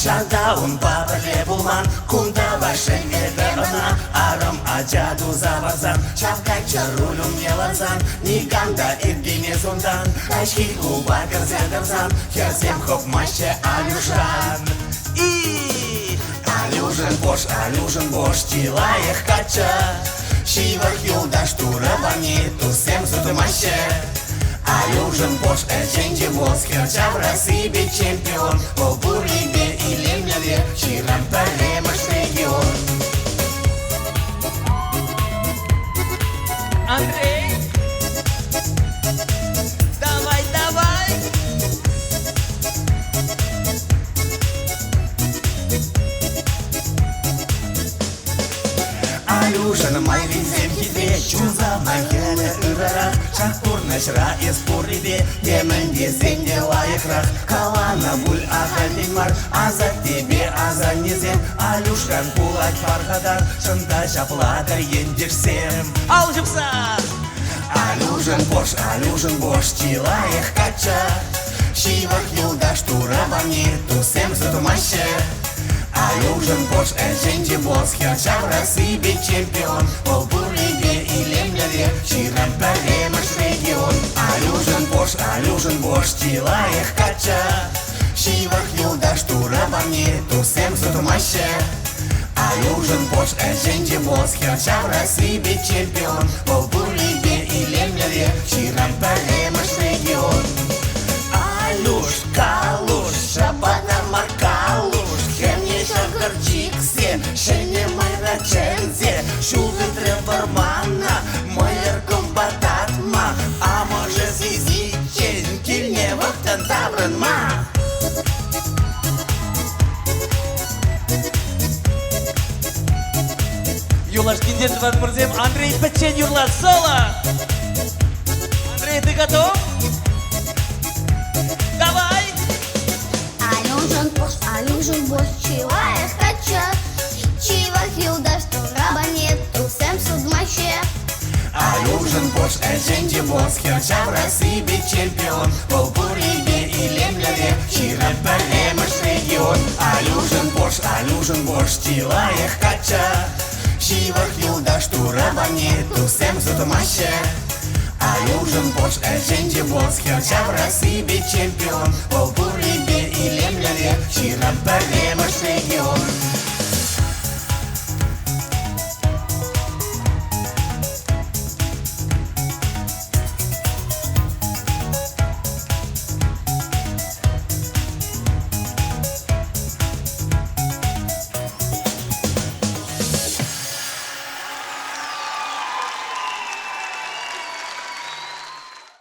Шантаун папале булман, кунда вашен ана, арам аджаду завазан, чавкача рулюм елазан, ниганда иргине зундан, ашки губа газедарзан, херсем хоп маще алюшан. И алюжен бош, тилаех кача, шивах юлдаш туравани, тусем зутумаще. Алюжен бош, эченди босс, херча в России чемпион, по бурибе и лемняве, чирам паремаш регион. Андрей, давай, давай. Алюжен майрин земкиде, чуза махене ырарах, шахпур нashra из пурибе, деменде зенде лайкрах, калана буль ахальдимар, а за тебе, а за низем, Алюшкан пулать фархадан, шында шапладар ендешсем. Алжыпса. Алюжен бош, тилаех кача, шивах юлдаш туравани, тусем зутумаще. Алюжен бош, эченди босс, херча в России чемпион, по бурибе и лемняве, чирам паремаш регион. Алюжен бош, тилаех кача, шивах юлдаш туравани, тусем зутумаще. Алюжен бош, эченди босс, херча в России чемпион, по бурибе и лемняве, чирам паремаш регион. Алюш, калуш, шабана маркалуш, хемне шагарчиксе, шене майра чензе, шулды требармана, майер комбататма, а може зизичен, кильне вахтан табранма. Юлаш Киндертова Мурзем, Андрей Печень Юрла соло. Андрей, ты готов? Давай! Алюжен бош, чилаех кача, чивах юлдаш турабани, тусем судмаще. Алюжен бош, эченди босс, херча в России чемпион, по бурибе и лемняве, чирам паремаш регион. Алюжен бош, тилаех кача, шивах юлдаш туравани, тусем зутумаще. Алюжен бош, эченди босс, херча в России чемпион, по бурибе и лемняве, чирам паремаш регион.